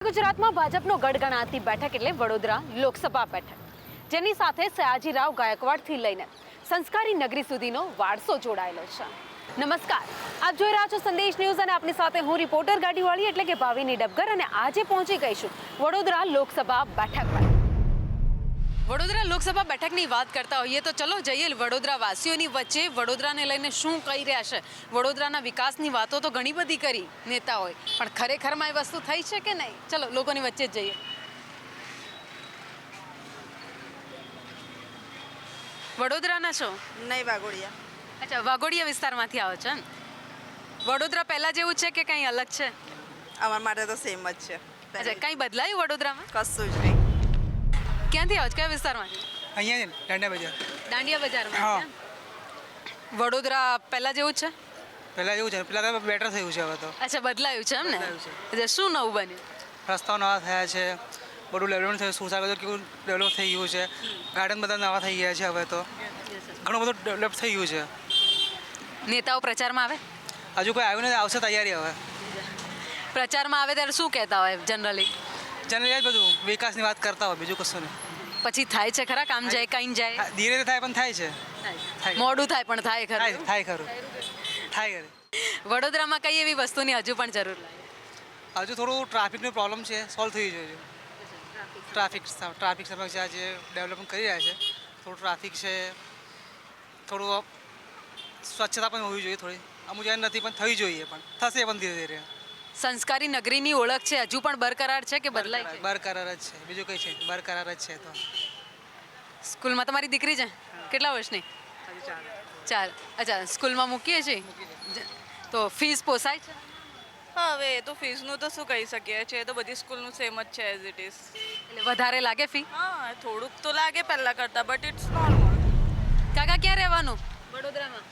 ગુજરાતમાં ભાજપનો ગઢ ગણાતી બેઠક એટલે વડોદરા લોકસભા બેઠક, જેની સાથે સયાજીરાવ ગાયકવાડથી લઈને સંસ્કારી નગરી સુધીનો વારસો જોડાયેલો છે. નમસ્કાર, આપ જોઈ રહ્યા છો સંદેશ ન્યૂઝ અને આપની સાથે હું રિપોર્ટર ગાડીવાળી એટલે કે ભાવિની ડબગર, અને આજે પહોંચી ગઈશું વડોદરા લોકસભા બેઠક પર. વડોદરા લોકસભા બેઠકની વાત કરતા હોઈએ તો ચલો જઈએ વડોદરા વાસીઓની વચ્ચે. વડોદરાને લઈને શું કહી રહ્યા છે? વડોદરાના વિકાસની વાતો તો ઘણી બધી કરી નેતાઓએ, પણ ખરેખરમાં એ વસ્તુ થઈ છે કે નહીં? ચલો લોકોની વચ્ચે જ જઈએ. વડોદરાના છો? નહીં, વાઘોડિયા. અચ્છા, વાઘોડિયા વિસ્તારમાંથી આવો છો. વડોદરા પહેલા જેવું છે કે કંઈ અલગ છે? અમારા માટે તો સેમ જ છે. અચ્છા, કંઈ બદલાયું વડોદરામાં? કશું જ નહીં. ક્યાંથી આવો છો? કયા વિસ્તારમાંથી? અહીંયા દાંડિયા બજાર. દાંડિયા બજારમાં. વડોદરા પહેલા જેવું છે? પહેલાં જેવું છે, પહેલાં તો બેટર થયું છે હવે તો. અચ્છા, બદલાયું છે એમ ને? બદલાયું છે. એટલે શું નવું બન્યું? રસ્તાઓ નવા થયા છે, બધું ડેવલપમેન્ટ થયું. સુરસાગર તો કેવું ડેવલપ થઈ ગયું છે, ગાર્ડન બધા નવા થઈ ગયા છે. હવે તો ઘણું બધું ડેવલપ થઈ ગયું છે. નેતાઓ પ્રચારમાં આવે? હજુ કોઈ આવ્યું નથી, આવશે તૈયારી હવે. પ્રચારમાં આવે ત્યારે શું કહેતા હોય જનરલી? જનરલી બધું વિકાસની વાત કરતા હોય, બીજું કશું નહીં. પછી થાય છે ખરા? કામ જાય કઈ જાય? ધીરે ધીરે થાય પણ થાય છે. થાય. મોડું થાય પણ થાય થાય ખરું. થાય ખરું થાય ખરું. વડોદરામાં કઈ એવી વસ્તુની હજુ પણ જરૂર લાગે? હજુ થોડું ટ્રાફિકનો પ્રોબ્લેમ છે, સોલ્વ થઈ જોઈએ. ટ્રાફિક સમસ્યા જે ડેવલપમેન્ટ કરી રહ્યા છે, થોડું ટ્રાફિક છે, થોડું સ્વચ્છતા પણ હોવી જોઈએ થોડી. અમુક જગ્યાએ નથી પણ થવી જોઈએ, પણ થશે પણ ધીરે ધીરે. સંસ્કારી નગરીની ઓળખ છે હજુ પણ બરકરાર છે કે બદલાય છે? બરકરાર જ છે, બીજું કંઈ છે બરકરાર જ છે. તો સ્કૂલમાં તમારી દીકરી છે? કેટલા વર્ષની? 4. અચ્છા, સ્કૂલમાં મૂકીએ છીએ તો ફીસ પોસાય છે? હા, હવે એ તો ફીસનું તો શું કહી શકીએ છીએ, એ તો બધી સ્કૂલનું સેમ જ છે એઝ ઇટ ઇઝ. એટલે વધારે લાગે ફી? હા, થોડુંક તો લાગે પહેલાં કરતાં, બટ ઇટ્સ નોર્મલ. કાકા ક્યાં રહેવાનું? વડોદરામાં.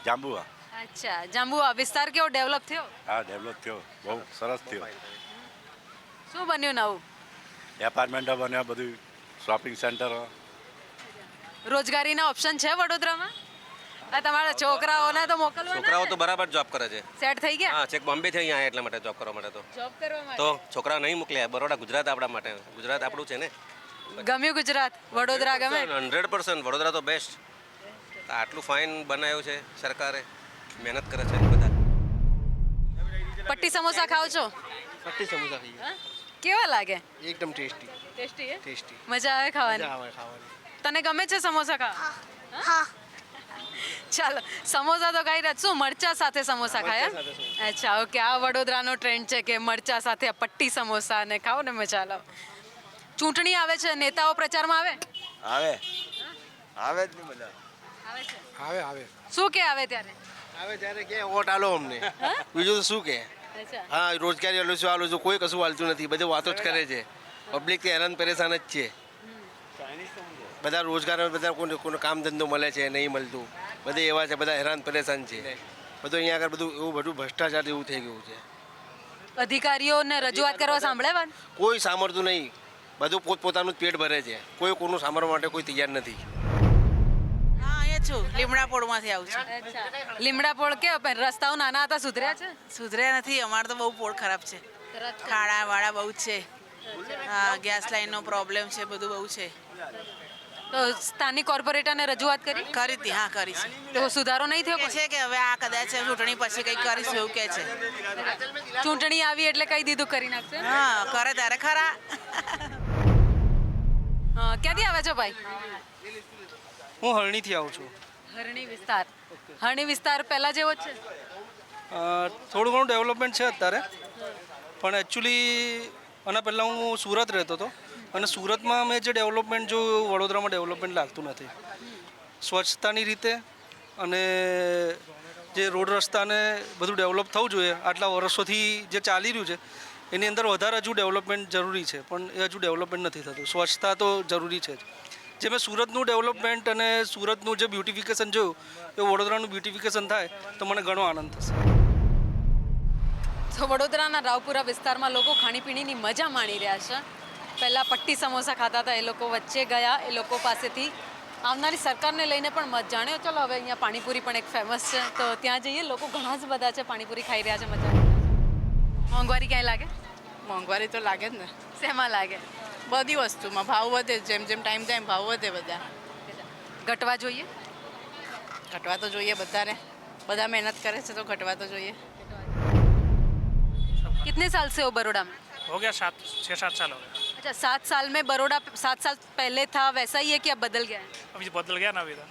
જાંબુઆ. અચ્છા, જાંબુઆ વિસ્તાર કેવો ડેવલપ થયો? હા, ડેવલપ થયો, બહુ સરસ થયો. શું બન્યું નવું? એપાર્ટમેન્ટો બન્યા, બધું શોપિંગ સેન્ટરો. રોજગારીના ઓપ્શન છે વડોદરામાં? આ તમારા છોકરાઓને તો મોકલવાના? છોકરાઓ તો બરાબર જોબ કરે છે. સેટ થઈ ગયા? હા, ચેક બોમ્બે થી અહીંયા એટલા માટે જોબ કરવા માટે. તો જોબ કરવા માટે તો છોકરાઓ નહીં મોકલ્યા. બરોડા ગુજરાત આપણા માટે, ગુજરાત આપણું છે ને. ગમ્યું ગુજરાત? વડોદરા ગમે? 100% વડોદરા તો બેસ્ટ. આટલું ફાઇન બનાવ્યું છે સરકારે, મહેનત કરે છે બધા. પટ્ટી સમોસા ખાઓ છો? પટ્ટી સમોસા ખાઈએ. હા? કેવા લાગે? એકદમ ટેસ્ટી. ટેસ્ટી હે? ટેસ્ટી. મજા આવે ખાવાની? આવે ખાવાની. તને ગમે છે સમોસા ખાવા? હા. ચાલો, સમોસા તો ખાઈ રહ્યા. શું મરચા સાથે સમોસા ખાયા? મરચાં સાથે સમોસા. અચ્છા, ઓકે. આ વડોદરાનો ટ્રેન્ડ છે કે મરચા સાથે આ પટ્ટી સમોસા અને ખાઓ ને મજા લો. ચૂંટણી આવે છે, નેતાઓ પ્રચારમાં આવે? આવે આવે જ નહીં બધા. આવે છે. આવે આવે શું કે આવે ત્યારે? આવે ત્યારે કે વોટ આલો અમને, બીજું તો શું કે. અચ્છા. હા, રોજગારી આલું છું આલું છું, કોઈ કશું હાલતું નથી, બધું વાતો જ કરે છે. પબ્લિક તો હેરાન પરેશાન જ છે. બધા રોજગાર, બધા કોઈને કામ ધંધો મળે છે નહીં મળતું, બધે એવા છે, બધા હેરાન પરેશાન છે. બધું અહીંયા આગળ બધું એવું બધું ભ્રષ્ટાચાર એવું થઈ ગયું છે. અધિકારીઓને રજૂઆત કરવા સાંભળે વાત? કોઈ સાંભળતું નહીં, બધું પોતપોતાનું જ પેટ ભરે છે, કોઈ કોઈનું સાંભળવા માટે કોઈ તૈયાર નથી. હા, અહીંયા છું, લીમડાપોળમાંથી આવું છું. અચ્છા, લીમડા પોળ કે રસ્તાઓ નાના હતા, સુધર્યા છે? સુધર્યા નથી, અમારે તો બહુ પોળ ખરાબ છે. ખાડા વાળા બહુ જ છે. હા, ગેસ લાઈનનો પ્રોબ્લેમ છે, બધું બહુ છે. તો સ્થાનિક કોર્પોરેટરને રજૂઆત કરી? કરી હતી, હા કરી છે. તો સુધારો નહીં થયો? કે છે કે હવે આ કદાચ ચૂંટણી પછી કંઈક કરીશું એવું કે છે. ચૂંટણી આવી એટલે કહી દીધું કરી નાખશે? હા, કરે ત્યારે ખરા. ક્યાંથી આવે છો ભાઈ? હું હરણીથી આવું છું. હરણી વિસ્તાર. હરણી વિસ્તાર પહેલા જેવો જ છે? થોડું ઘણું ડેવલપમેન્ટ છે અત્યારે, પણ એકચ્યુઅલી આના પહેલાં હું સુરત રહેતો હતો, અને સુરતમાં મેં જે ડેવલપમેન્ટ જોયું વડોદરામાં ડેવલપમેન્ટ લાગતું નથી. સ્વચ્છતાની રીતે અને જે રોડ રસ્તાને બધું ડેવલપ થવું જોઈએ, આટલા વર્ષોથી જે ચાલી રહ્યું છે એની અંદર વધારે હજુ ડેવલપમેન્ટ જરૂરી છે, પણ એ હજુ ડેવલપમેન્ટ નથી થતું. સ્વચ્છતા તો જરૂરી છે જ. જે મેં સુરતનું ડેવલપમેન્ટ અને સુરતનું જે બ્યુટિફિકેશન જોયું એ વડોદરાનું બ્યુટિફિકેશન થાય તો મને ઘણો આનંદ થશે. તો વડોદરાના રાવપુરા વિસ્તારમાં લોકો ખાણીપીણીની મજા માણી રહ્યા છે. પહેલાં પટ્ટી સમોસા ખાતા હતા, એ લોકો વચ્ચે ગયા, એ લોકો પાસેથી આવનારી સરકારને લઈને પણ મત જાણ્યો. ચલો હવે અહીંયા પાણીપુરી પણ એક ફેમસ છે, તો ત્યાં જઈએ. લોકો ઘણા જ બધા છે, પાણીપુરી ખાઈ રહ્યા છે, મજા. મોંઘવારી ક્યાંય લાગે? મોંઘવારી તો લાગે જ ને, શેમાં લાગે? બધી વસ્તુમાં ભાવ વધે, જેમ જેમ ટાઈમ થાય એમ ભાવ વધે. બધા ઘટવા જોઈએ? ઘટવા તો જોઈએ બધાને, બધા મહેનત કરે છે તો ઘટવા તો જોઈએ. कितने साल से हो बड़ौदा में? हो गया 6-7 साल हो गया. अच्छा, 7 साल में बड़ौदा 7 साल पहले था वैसा ही है कि अब बदल गया है? अभी बदल गया ना, अभी तो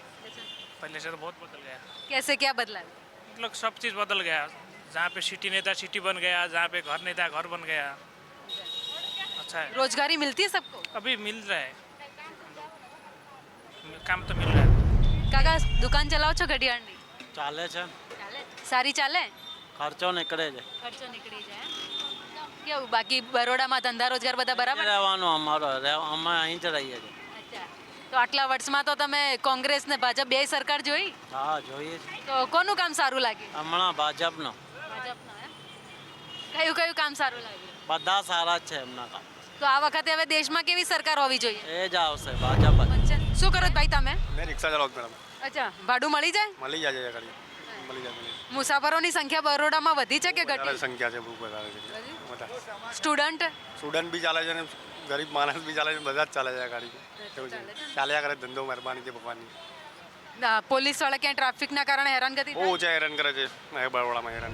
पहले से तो बहुत बदल गया. कैसे क्या बदला है? मतलब सब चीज़ बदल गया. जहाँ पे सिटी नहीं था सिटी बन गया, जहाँ पे घर नहीं था घर बन गया. अच्छा है, रोजगारी मिलती है सबको? अभी मिल रहा है, काम तो मिल रहा है. કાકા દુકાન ચલાવો છો ઘડિયાળની? ચાલે છે, સારી ચાલે? ખર્ચો નીકળે છે. ખર્ચો નીકળી જાય. કેવું બાકી બરોડામાં ધંધા રોજગાર બધા બરાબર? રહેવાનું અમારો અમે અહીં જ રહીએ છીએ. અચ્છા, તો આટલા વર્ષમાં તો તમે કોંગ્રેસ ને ભાજપ બે સરકાર જોઈ, હા જોઈએ છે. તો કોનું કામ સારું લાગ્યું? હમણાં ભાજપનો ભાજપનું. કયું કયું કામ સારું લાગ્યું? બધા સારા જ છે એમના કામ. તો આ વખતે હવે દેશમાં કેવી સરકાર હોવી જોઈએ? એ જ આવશે ભાજપ જ. અચ્છા, શું કરો છો ભાઈ તમે? મેં રિક્ષા ચલાવું મેડમ. અચ્છા, ભાડું મળી જાય? મળી જાય ગાડી, મળી જાય. મુસાફરોની સંખ્યા બરોડામાં વધી છે કે ઘટી? સંખ્યા છે બહુ વધારે છે. સ્ટુડન્ટ? સ્ટુડન્ટ બી ચાલે છે ને ગરીબ માણસ બી ચાલે છે, બધા જ ચાલે છે ગાડી. એવું છે, ચાલ્યા કરે ધંધો, મહેરબાની છે ભગવાનની. પોલીસ વાળા ક્યાં ટ્રાફિકના કારણે હેરાનગતિ બહુ થાય? ઓછા હેરાન કરે છે બરોડામાં હેરાન.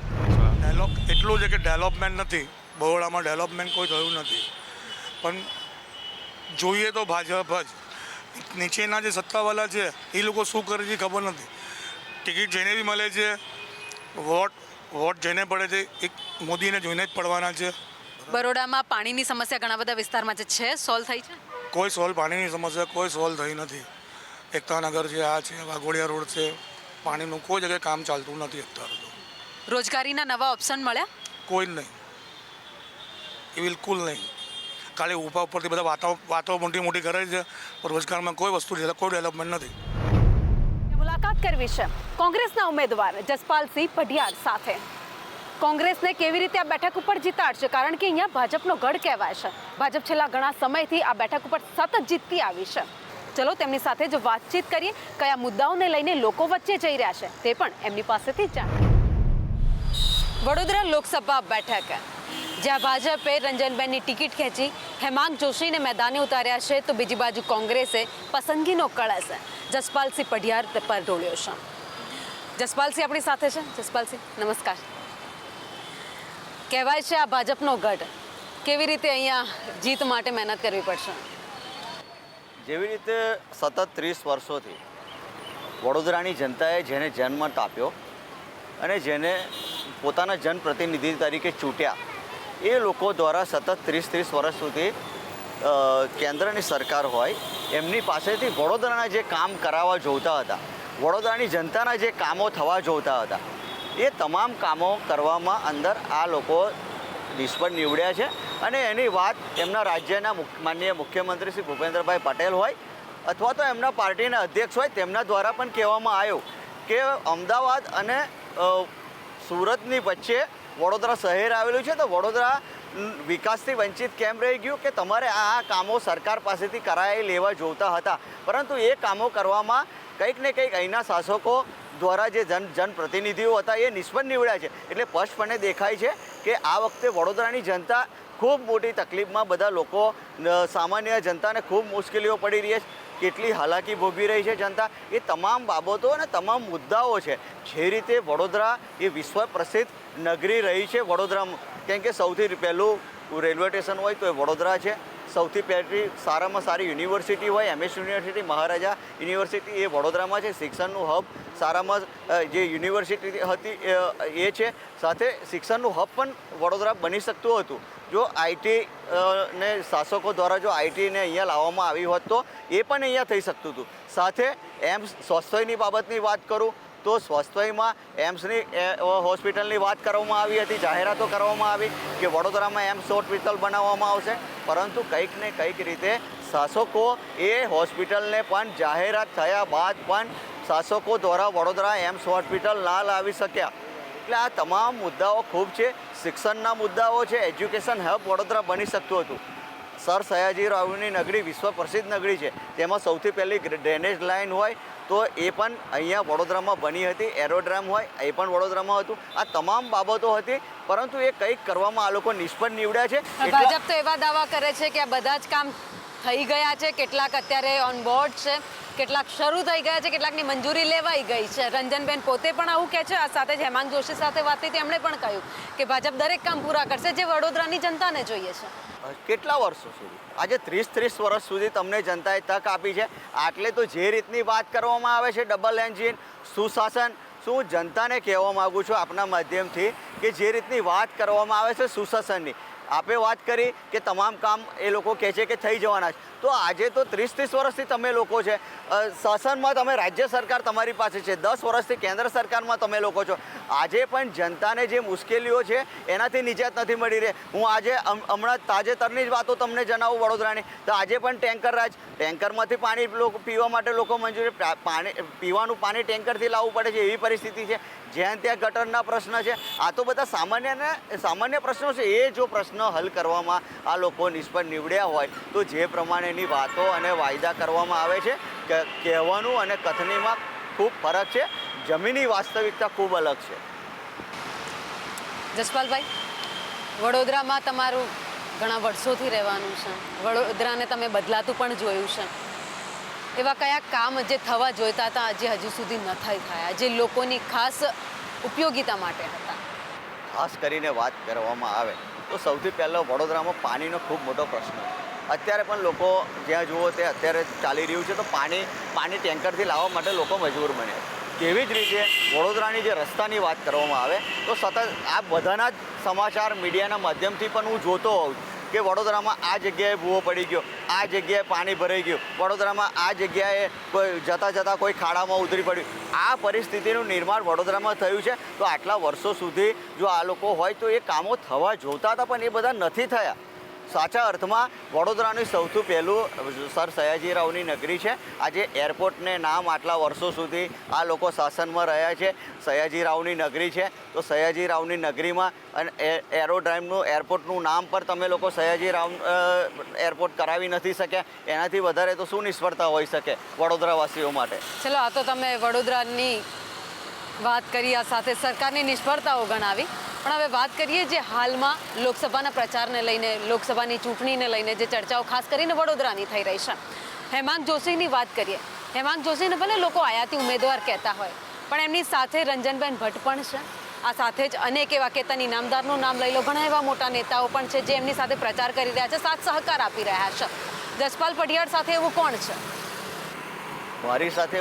એટલું છે કે ડેવલપમેન્ટ નથી, બરોડામાં ડેવલપમેન્ટ કોઈ થયું નથી. પણ જોઈએ તો ભાજપ જ. નીચેના જે સત્તાવાળા છે એ લોકો શું કરે છે ખબર નથી. ટિકિટ જેને બી મળે છે, વોટ જેને પડે છે એક મોદીને જોઈને જ પડવાના છે. બરોડામાં પાણીની સમસ્યા ઘણા બધા વિસ્તારમાં છે, સોલ્વ થઈ છે? કોઈ સોલ્વ પાણીની સમસ્યા કોઈ સોલ્વ થઈ નથી. એકતાનગર છે, આ છે, વાઘોડિયા રોડ છે, પાણીનું કોઈ જગ્યાએ કામ ચાલતું નથી અત્યારે તો. રોજગારીના નવા ઓપ્શન મળ્યા? કોઈ જ નહીં, એ બિલકુલ નહીં. ખાલી ઉપરથી બધા વાતો મોટી મોટી કરે છે, પણ રોજગારમાં કોઈ વસ્તુ કોઈ ડેવલપમેન્ટ નથી. મુલાકાત કરવી છે કોંગ્રેસના ઉમેદવાર જસપાલસિંહ પઢિયાર સાથે. કોંગ્રેસને કેવી રીતે આ બેઠક ઉપર જીતાડશે, કારણ કે અહીંયા ભાજપનો ગઢ કહેવાય છે. ભાજપ છેલ્લા ઘણા સમયથી આ બેઠક ઉપર સતત જીતતી આવી છે. ચલો તેમની સાથે જ વાતચીત કરીએ, કયા મુદ્દાઓને લઈને લોકો વચ્ચે જઈ રહ્યા છે તે પણ એમની પાસેથી જ જાણીએ. વડોદરા લોકસભા બેઠક જ્યાં ભાજપે રંજનબેનની ટિકિટ ખેંચી હેમાંગ જોશીને મેદાને ઉતાર્યા છે, તો બીજી બાજુ કોંગ્રેસે પસંદગીનો કળશ જસપાલસિંહ પઢિયાર પર ઢોળ્યો છે. જસપાલસિંહ આપણી સાથે છે. જસપાલસિંહ નમસ્કાર. કહેવાય છે આ ભાજપનો ગઢ, કેવી રીતે અહીંયા જીત માટે મહેનત કરવી પડશે? જેવી રીતે સતત 30 વર્ષોથી વડોદરાની જનતાએ જેને જન્મ આપ્યો અને જેને પોતાના જનપ્રતિનિધિ તરીકે ચૂંટ્યા, એ લોકો દ્વારા સતત 30 વર્ષ સુધી કેન્દ્રની સરકાર હોય એમની પાસેથી વડોદરાના જે કામ કરાવવા જોઈતા હતા, વડોદરાની જનતાના જે કામો થવા જોઈતા હતા, એ તમામ કામો કરવામાં અંદર આ લોકો નિષ્ફળ નીવડ્યા છે. અને એની વાત એમના રાજ્યના માનનીય મુખ્યમંત્રી શ્રી ભૂપેન્દ્રભાઈ પટેલ હોય અથવા તો એમના પાર્ટીના અધ્યક્ષ હોય તેમના દ્વારા પણ કહેવામાં આવ્યું કે અમદાવાદ અને સુરતની વચ્ચે વડોદરા શહેર આવેલું છે, તો વડોદરા વિકાસથી વંચિત કેમ રહી ગયું કે તમારે આ કામો સરકાર પાસેથી કરાવી લેવા જોઈતા હતા, પરંતુ એ કામો કરવામાં કંઈક ને કંઈક અહીંના શાસકો દ્વારા જે જનપ્રતિનિધિઓ હતા એ નિષ્ફળ નીવડ્યા છે. એટલે સ્પષ્ટપણે દેખાય છે કે આ વખતે વડોદરાની જનતા ખૂબ મોટી તકલીફમાં, બધા લોકો સામાન્ય જનતાને ખૂબ મુશ્કેલીઓ પડી રહી છે, કેટલી હાલાકી ભોગવી રહી છે જનતા, એ તમામ બાબતો અને તમામ મુદ્દાઓ છે. જે રીતે વડોદરા એ વિશ્વ પ્રસિદ્ધ નગરી રહી છે, વડોદરા કેમ કે સૌથી પહેલું રેલવે સ્ટેશન હોય તો એ વડોદરા છે, સૌથી પહેલી સારામાં સારી યુનિવર્સિટી હોય MS યુનિવર્સિટી, મહારાજા યુનિવર્સિટી એ વડોદરામાં છે. શિક્ષણનું હબ સારામાં જે યુનિવર્સિટી હતી એ છે, સાથે શિક્ષણનું હબ પણ વડોદરા બની શકતું હતું જો IT ને શાસકો દ્વારા જો ITને અહીંયા લાવવામાં આવી હોત તો એ પણ અહીંયા થઈ શકતું હતું. સાથે એમ્સ સ્વાસ્થ્યની બાબતની વાત કરું તો સ્વાસ્થ્યમાં એમ્સની હોસ્પિટલની વાત કરવામાં આવી હતી, જાહેરાતો કરવામાં આવી કે વડોદરામાં એમ્સ હોસ્પિટલ બનાવવામાં આવશે, પરંતુ કંઈક ને કંઈક રીતે શાસકો એ હોસ્પિટલને પણ જાહેરાત થયા બાદ પણ શાસકો દ્વારા વડોદરા એમ્સ હોસ્પિટલ ના લાવી શક્યા. એટલે આ તમામ મુદ્દાઓ ખૂબ છે. શિક્ષણના મુદ્દાઓ છે, એજ્યુકેશન હબ વડોદરા બની શકતું હતું. સર સયાજીરાવની નગરી વિશ્વ પ્રસિદ્ધ નગરી છે, તેમાં સૌથી પહેલી ડ્રેનેજ લાઇન હોય તો એ પણ અહીંયા વડોદરામાં બની હતી. એરોડ્રામ હોય એ પણ વડોદરામાં હતું. આ તમામ બાબતો હતી, પરંતુ એ કંઈક કરવામાં આ લોકો નિષ્ફળ નીવડ્યા છે. ભાજપ તો એવા દાવા કરે છે કે આ બધા જ કામ થઈ ગયા છે, કેટલાક અત્યારે ઓન બોર્ડ છે, કેટલાક શરૂ થઈ ગયા છે, કેટલાકની મંજૂરી લેવાઈ ગઈ છે. રંજનબેન પોતે પણ આવું કહે છે. આ સાથે જ હેમાંગ જોશી સાથે વાત થઈ, તેમણે પણ કહ્યું કે ભાજપ દરેક કામ પૂરા કરશે જે વડોદરાની જનતાને જોઈએ છે. કેટલા વર્ષો સુધી, આજે 30 વર્ષ સુધી તમને જનતાએ તક આપી છે. આટલે તો જે રીતની વાત કરવામાં આવે છે, ડબલ એન્જિન, સુશાસન, શું જનતાને કહેવા માગું છું આપના માધ્યમથી કે જે રીતની વાત કરવામાં આવે છે સુશાસનની, આપે વાત કરી કે તમામ કામ એ લોકો કહે છે કે થઈ જવાના છે. તો આજે તો 30 વર્ષથી તમે લોકો છે શાસનમાં, તમે રાજ્ય સરકાર તમારી પાસે છે, 10 વર્ષથી કેન્દ્ર સરકારમાં તમે લોકો છો. આજે પણ જનતાને જે મુશ્કેલીઓ છે એનાથી નિજાત નથી મળી રહી. હું આજે હમણાં તાજેતરની જ વાતો તમને જણાવું વડોદરાની, તો આજે પણ ટેન્કરમાંથી પાણી પીવા માટે લોકો મંજૂરી, પીવાનું પાણી ટેન્કરથી લાવવું પડે છે એવી પરિસ્થિતિ છે. જ્યાં ત્યાં ગટરના પ્રશ્ન છે. આ તો બધા સામાન્ય પ્રશ્નો છે. એ જો પ્રશ્ન હલ કરવામાં આ લોકો નિષ્ફળ નીવડ્યા હોય તો જે પ્રમાણેની વાતો અને વાયદા કરવામાં આવે છે કે કહેવાનું અને કથનીમાં ખૂબ ફરક છે. જમીની વાસ્તવિકતા ખૂબ અલગ છે. જસપાલભાઈ, વડોદરામાં તમારું ઘણા વર્ષોથી રહેવાનું છે, વડોદરાને તમે બદલાતું પણ જોયું છે. એવા કયા કામ જે થવા જોઈતા હતા જે હજુ સુધી નથી થયા, જે લોકોની ખાસ ઉપયોગિતા માટે હતા? ખાસ કરીને વાત કરવામાં આવે તો સૌથી પહેલાં વડોદરામાં પાણીનો ખૂબ મોટો પ્રશ્ન છે. અત્યારે પણ લોકો જ્યાં જુઓ તે અત્યારે ચાલી રહ્યું છે, તો પાણી ટેન્કરથી લાવવા માટે લોકો મજબૂર બન્યા. તેવી જ રીતે વડોદરાની જે રસ્તાની વાત કરવામાં આવે તો સતત આ બધાના જ સમાચાર મીડિયાના માધ્યમથી પણ હું જોતો હોઉં કે વડોદરામાં આ જગ્યાએ ભૂવો પડી ગયો, આ જગ્યાએ પાણી ભરાઈ ગયું, વડોદરામાં આ જગ્યાએ કોઈ જતાં કોઈ ખાડામાં ઉતરી પડ્યું. આ પરિસ્થિતિનું નિર્માણ વડોદરામાં થયું છે. તો આટલા વર્ષો સુધી જો આ લોકો હોય તો એ કામો થવા જોતા હતા, પણ એ બધા નથી થયા. સાચા અર્થમાં વડોદરાનું સૌથી પહેલું સર સયાજીરાવની નગરી છે. આજે એરપોર્ટને નામ આટલા વર્ષો સુધી આ લોકો શાસનમાં રહ્યા છે, સયાજીરાવની નગરી છે. તો સયાજીરાવની નગરીમાં અને એરપોર્ટનું નામ પર તમે લોકો સયાજીરાવ એરપોર્ટ કરાવી નથી શક્યા. એનાથી વધારે તો શું નિષ્ફળતા હોઈ શકે વડોદરાવાસીઓ માટે? ચલો, આ તો તમે વડોદરાની વાત કરી, આ સાથે સરકારની નિષ્ફળતાઓ ગણાવી. પણ હવે વાત કરીએ જે હાલમાં લોકસભાના પ્રચારને લઈને, લોકસભાની ચૂંટણીને લઈને જે ચર્ચાઓ ખાસ કરીને વડોદરાની થઈ રહી છે. હેમાંગ જોશીની વાત કરીએ. હેમાંગ જોશીને ભલે લોકો આયાતી ઉમેદવાર કહેતા હોય, પણ એમની સાથે રંજનબેન ભટ્ટ પણ છે. આ સાથે જ અનેક એવા કેતન ઇનામદારનું નામ લઈ લો, ઘણા એવા મોટા નેતાઓ પણ છે જે એમની સાથે પ્રચાર કરી રહ્યા છે, સાથ સહકાર આપી રહ્યા છે. જસપાલ પઢિયાર સાથે એવું કોણ છે? મારી સાથે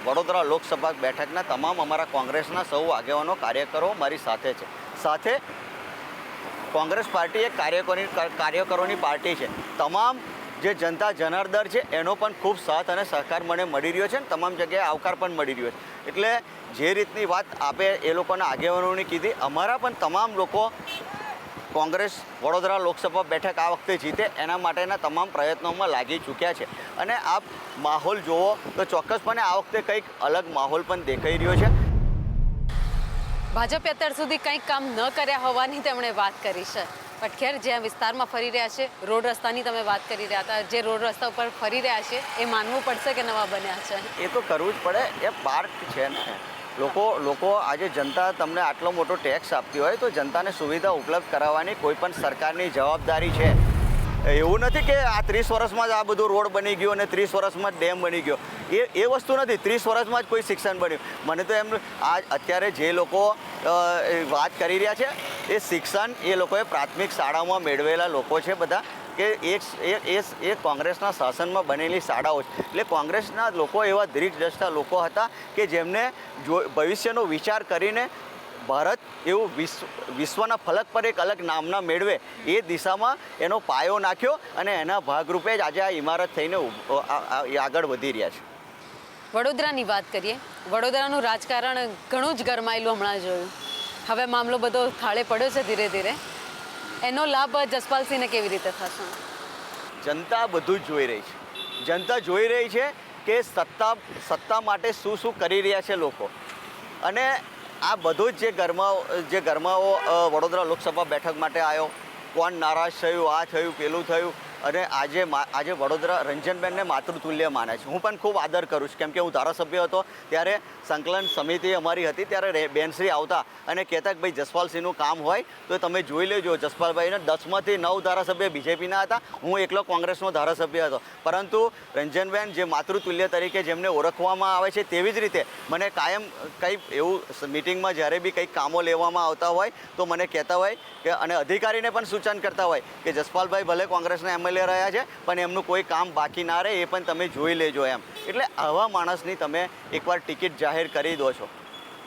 વડોદરા લોકસભા બેઠકના તમામ અમારા કોંગ્રેસના સૌ આગેવાનો, કાર્યકરો મારી સાથે છે. સાથે કોંગ્રેસ પાર્ટી એક કાર્યકરોની પાર્ટી છે. તમામ જે જનતા જનાર્દન છે એનો પણ ખૂબ સાથ અને સહકાર મને મળી રહ્યો છે, અને તમામ જગ્યાએ આવકાર પણ મળી રહ્યો છે. એટલે જે રીતની વાત આપે એ લોકોના આગેવાનોની કીધી, અમારા પણ તમામ લોકો કોંગ્રેસ વડોદરા લોકસભા બેઠક આ વખતે જીતે એના માટેના તમામ પ્રયત્નોમાં લાગી ચૂક્યા છે. અને આપ માહોલ જુઓ તો ચોક્કસપણે આ વખતે કંઈક અલગ માહોલ પણ દેખાઈ રહ્યો છે. ભાજપે અત્યાર સુધી કંઈક કામ ન કર્યા હોવાની તેમણે વાત કરી છે. પણ ખેર, જ્યાં વિસ્તારમાં ફરી રહ્યા છે, રોડ રસ્તાની તમે વાત કરી રહ્યા હતા, જે રોડ રસ્તા ઉપર ફરી રહ્યા છે એ માનવું પડશે કે નવા બન્યા છે? એ તો કરવું જ પડે. એ પાર્ક છે ને, લોકો આજે જનતા તમને આટલો મોટો ટેક્સ આપતી હોય તો જનતાને સુવિધા ઉપલબ્ધ કરાવવાની કોઈ પણ સરકારની જવાબદારી છે. એવું નથી કે આ 30 વર્ષમાં જ આ બધું રોડ બની ગયો અને 30 વર્ષમાં જ ડેમ બની ગયો. એ વસ્તુ નથી. 30 વર્ષમાં જ કોઈ શિક્ષણ બન્યું. મને તો એમ અત્યારે જે લોકો વાત કરી રહ્યા છે એ શિક્ષણ એ લોકોએ પ્રાથમિક શાળામાં મેળવેલા લોકો છે બધા, કે એ કોંગ્રેસના શાસનમાં બનેલી શાળાઓ છે. એટલે કોંગ્રેસના લોકો એવા દીર્ઘદ્રષ્ટા લોકો હતા કે જેમને ભવિષ્યનો વિચાર કરીને ભારત એવું વિશ્વના ફલક પર એક અલગ નામના મેળવે એ દિશામાં એનો પાયો નાખ્યો, અને એના ભાગરૂપે જ આજે આ ઇમારત થઈને આગળ વધી રહ્યા છે. વડોદરાની વાત કરીએ. વડોદરાનું રાજકારણ ઘણું જ ગરમાયેલું હમણાં જોયું. હવે મામલો બધો થાળે પડ્યો છે ધીરે ધીરે. એનો લાભ જસપાલસિંહને કેવી રીતે થશે? જનતા બધું જ જોઈ રહી છે. જનતા જોઈ રહી છે કે સત્તા માટે શું કરી રહ્યા છે લોકો. અને આ બધું જ જે ગરમાવો વડોદરા લોકસભા બેઠક માટે આવ્યો, કોણ નારાજ થયું, આ થયું, પેલું થયું, અને આજે વડોદરા રંજનબેનને માતૃતુલ્ય માને છે. હું પણ ખૂબ આદર કરું છું, કેમ કે હું ધારાસભ્ય હતો ત્યારે સંકલન સમિતિ અમારી હતી, ત્યારે બેનશ્રી આવતા અને કહેતા કે ભાઈ જસપાલસિંહનું કામ હોય તો તમે જોઈ લેજો. જસપાલભાઈને 10માંથી 9 ધારાસભ્ય બીજેપીના હતા, હું એકલો કોંગ્રેસનો ધારાસભ્ય હતો. પરંતુ રંજનબેન જે માતૃતુલ્ય તરીકે જેમને ઓળખવામાં આવે છે, તેવી જ રીતે મને કાયમ કંઈ એવું મિટિંગમાં જ્યારે બી કંઈક કામો લેવામાં આવતા હોય તો મને કહેતા હોય કે અને અધિકારીને પણ સૂચન કરતા હોય કે જસપાલભાઈ ભલે કોંગ્રેસના MLA રહ્યા છે પણ એમનું કોઈ કામ બાકી ના રહે, એ પણ તમે જોઈ લેજો એમ. એટલે આવા માણસની તમે એકવાર ટિકિટ જાહેર કરી દો છો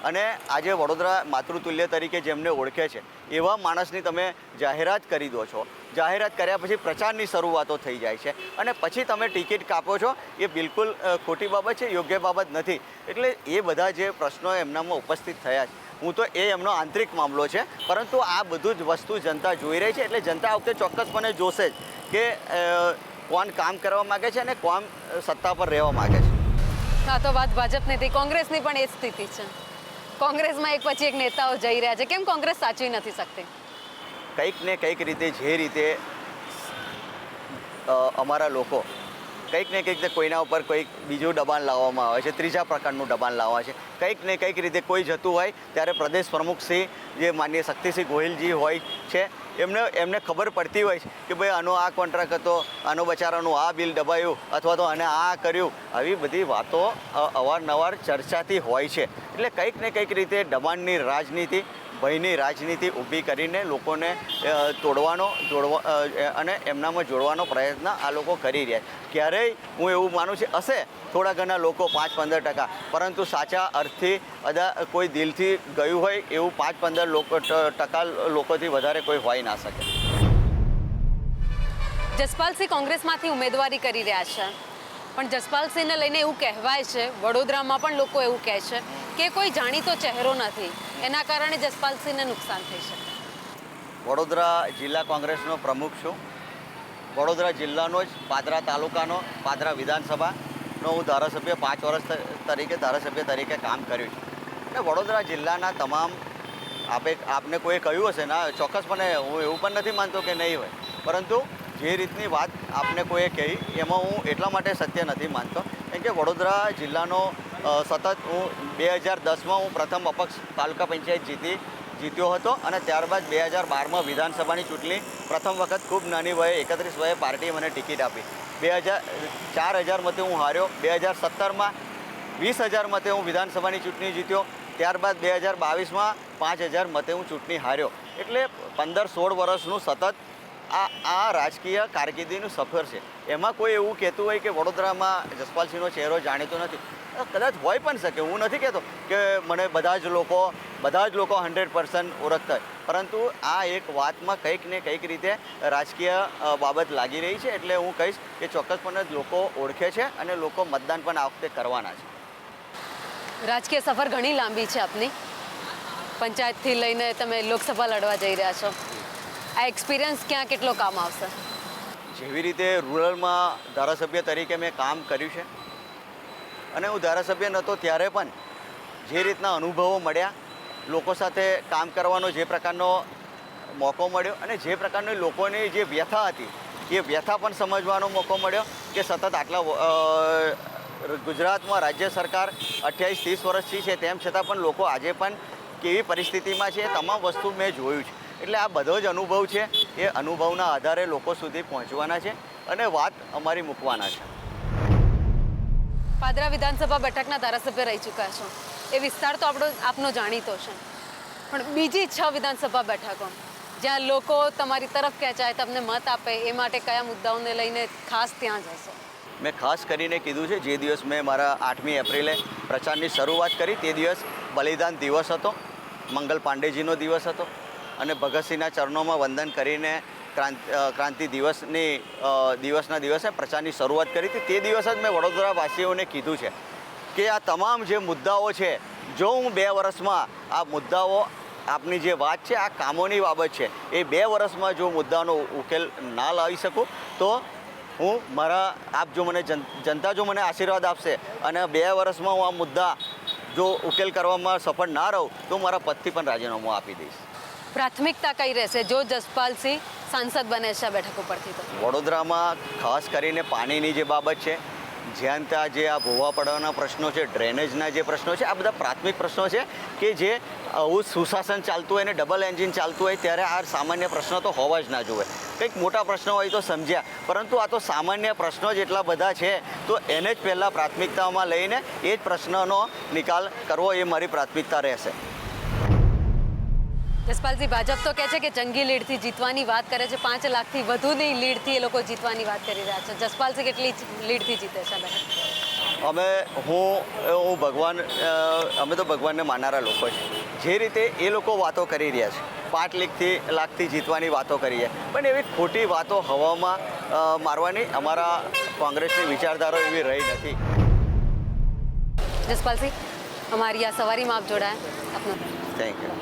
અને આજે વડોદરા માતૃતુલ્ય તરીકે જેમને ઓળખે છે એવા માણસની તમે જાહેરાત કરી દો છો. જાહેરાત કર્યા પછી પ્રચારની શરૂઆતો થઈ જાય છે અને પછી તમે ટિકિટ કાપો છો, એ બિલકુલ ખોટી બાબત છે, યોગ્ય બાબત નથી. એટલે એ બધા જે પ્રશ્નો એમનામાં ઉપસ્થિત થયા છે, હું તો એ એમનો આંતરિક મામલો છે, પરંતુ આ બધું જ વસ્તુ જનતા જોઈ રહી છે. એટલે જનતા આ વખતે ચોક્કસપણે જોશે જ કે કોણ કામ કરવા માગે છે અને કોણ સત્તા પર રહેવા માગે છે. આ તો વાત ભાજપની હતી, કોંગ્રેસની પણ એ જ સ્થિતિ છે. કોંગ્રેસમાં એક પછી એક નેતાઓ જઈ રહ્યા છે, કેમ કોંગ્રેસ સાચવી નથી શકતી? કંઈક ને કંઈક રીતે જે રીતે અમારા લોકો કંઈક ને કંઈક રીતે કોઈના ઉપર કોઈક બીજું દબાણ લાવવામાં આવે છે, ત્રીજા પ્રકારનું દબાણ લાવવા છે. કંઈક ને કંઈક રીતે કોઈ જતું હોય ત્યારે પ્રદેશ પ્રમુખશ્રી જે માનનીય શક્તિસિંહ ગોહિલજી હોય છે, એમને ખબર પડતી હોય છે કે ભાઈ આનો આ કોન્ટ્રાક્ટ હતો, આનો બચારાનું આ બિલ દબાયું અથવા તો આને આ કર્યું. આવી બધી વાતો અવારનવાર ચર્ચાતી હોય છે. એટલે કંઈક ને કંઈક રીતે દબાણની રાજનીતિ, ભયની રાજનીતિ ઊભી કરીને લોકોને તોડવાનો અને એમનામાં જોડવાનો પ્રયત્ન આ લોકો કરી રહ્યા છે. ક્યારેય હું એવું માનું છું હશે થોડા ઘણા લોકો 5-15%, પરંતુ સાચા અર્થથી કોઈ દિલથી ગયું હોય એવું 5-15% લોકોથી વધારે કોઈ હોઈ ના શકે. જસપાલસિંહ કોંગ્રેસમાંથી ઉમેદવારી કરી રહ્યા છે, પણ જસપાલસિંહને લઈને એવું કહેવાય છે, વડોદરામાં પણ લોકો એવું કહે છે કે કોઈ જાણીતો ચહેરો નથી, એના કારણે જસપાલસિંહને નુકસાન થઈ શકે. વડોદરા જિલ્લા કોંગ્રેસનો પ્રમુખ છું. વડોદરા જિલ્લાનો જ પાદરા તાલુકાનો પાદરા વિધાનસભાનો હું ધારાસભ્ય 5 વર્ષ ધારાસભ્ય તરીકે કામ કર્યું છે. અને વડોદરા જિલ્લાના તમામ આપને કોઈ કહ્યું હશે ના, ચોક્કસપણે હું એવું પણ નથી માનતો કે નહીં હોય, પરંતુ જે રીતની વાત આપને કોઈએ કહી એમાં હું એટલા માટે સત્ય નથી માનતો, કેમ કે વડોદરા જિલ્લાનો સતત હું 2010માં હું પ્રથમ અપક્ષ તાલુકા પંચાયત જીત્યો હતો અને ત્યારબાદ 2012માં વિધાનસભાની ચૂંટણી પ્રથમ વખત ખૂબ નાની વયે 31 વયે પાર્ટીએ મને ટિકિટ આપી. 4,000 મતે હું હાર્યો. 2017માં 20,000 મતે હું વિધાનસભાની ચૂંટણી જીત્યો. ત્યારબાદ 2022માં 5,000 મતે હું ચૂંટણી હાર્યો. એટલે 15-16 વર્ષનું સતત આ રાજકીય કારકિર્દીનું સફર છે. એમાં કોઈ એવું કહેતું હોય કે વડોદરામાં જસપાલસિંહનો ચહેરો જાણીતો નથી, કદાચ હોય પણ શકે. હું નથી કહેતો કે મને બધા જ લોકો 100% ઓળખતા હોય, પરંતુ આ એક વાતમાં કંઈક ને કંઈક રીતે રાજકીય બાબત લાગી રહી છે. એટલે હું કહીશ કે ચોક્કસપણે લોકો ઓળખે છે અને લોકો મતદાન પણ આ વખતે કરવાના છે. રાજકીય સફર ઘણી લાંબી છે આપની, પંચાયતથી લઈને તમે લોકસભા લડવા જઈ રહ્યા છો. આ એક્સપિરિયન્સ ક્યાં કેટલો કામ આવશે? જેવી રીતે રૂરલમાં ધારાસભ્ય તરીકે મેં કામ કર્યું છે અને હું ધારાસભ્ય નહોતો ત્યારે પણ જે રીતના અનુભવો મળ્યા, લોકો સાથે કામ કરવાનો જે પ્રકારનો મોકો મળ્યો અને જે પ્રકારની લોકોની જે વ્યથા હતી એ વ્યથા પણ સમજવાનો મોકો મળ્યો કે સતત આટલા ગુજરાતમાં રાજ્ય સરકાર 28-30 વર્ષથી છે, તેમ છતાં પણ લોકો આજે પણ કેવી પરિસ્થિતિમાં છે, તમામ વસ્તુ મેં જોયું છે. એટલે આ બધો જ અનુભવ છે, એ અનુભવના આધારે લોકો સુધી પહોંચવાના છે અને વાત અમારી મૂકવાના છે. પાદરા વિધાનસભા બેઠકના ધારાસભ્ય રહી ચૂક્યા છો, એ વિસ્તાર તો આપનો જાણીતો છે, પણ બીજી 6 વિધાનસભા બેઠકો જ્યાં લોકો તમારી તરફ ખેંચાય, તમને મત આપે, એ માટે કયા મુદ્દાઓને લઈને ખાસ ત્યાં જશો? મેં ખાસ કરીને કીધું છે, જે દિવસ મેં મારા 8મી એપ્રિલે પ્રચારની શરૂઆત કરી તે દિવસ બલિદાન દિવસ હતો, મંગલ પાંડેજીનો દિવસ હતો અને ભગતસિંહના ચરણોમાં વંદન કરીને ક્રાંતિ દિવસના દિવસે પ્રચારની શરૂઆત કરી હતી. તે દિવસ જ મેં વડોદરાવાસીઓને કીધું છે કે આ તમામ જે મુદ્દાઓ છે, જો હું 2 વર્ષમાં આ મુદ્દાઓ, આપની જે વાત છે આ કામોની બાબત છે, એ 2 વર્ષમાં જો મુદ્દાનો ઉકેલ ના લાવી શકું તો હું જનતા જો મને આશીર્વાદ આપશે અને 2 વર્ષમાં હું આ મુદ્દા જો ઉકેલ કરવામાં સફળ ના રહું તો મારા પદથી પણ રાજીનામું આપી દઈશ. પ્રાથમિકતા કઈ રહેશે જો જસપાલસિંહ સાંસદ બને છે આ બેઠક ઉપરથી? તો વડોદરામાં ખાસ કરીને પાણીની જે બાબત છે, જ્યાં ત્યાં જે આ ભૂવા પડવાના પ્રશ્નો છે, ડ્રેનેજના જે પ્રશ્નો છે, આ બધા પ્રાથમિક પ્રશ્નો છે કે જે આવું સુશાસન ચાલતું હોય અને ડબલ એન્જિન ચાલતું હોય ત્યારે આ સામાન્ય પ્રશ્નો તો હોવા જ ના જોઈએ. કંઈક મોટા પ્રશ્નો હોય તો સમજ્યા, પરંતુ આ તો સામાન્ય પ્રશ્નો જ એટલા બધા છે, તો એને જ પહેલાં પ્રાથમિકતામાં લઈને એ જ પ્રશ્નનો નિકાલ કરવો એ મારી પ્રાથમિકતા રહેશે. જસપાલસિંહ, ભાજપ તો કહે છે કે જંગી લીડથી જીતવાની વાત કરે છે, 5 લાખથી વધુની લીડથી એ લોકો જીતવાની વાત કરી રહ્યા છે. જસપાલસિંહ કેટલી લીડથી જીતે છે બેઠક? અમે તો ભગવાનને માનનારા લોકો છે. જે રીતે એ લોકો વાતો કરી રહ્યા છે, 5 લાખથી જીતવાની વાતો કરી છે, પણ એવી ખોટી વાતો હવામાં મારવાની અમારા કોંગ્રેસની વિચારધારા એવી રહી નથી. જસપાલસિંહ, અમારી આ સવારીમાં આપ જોડાયા, આપનો થેન્ક યુ.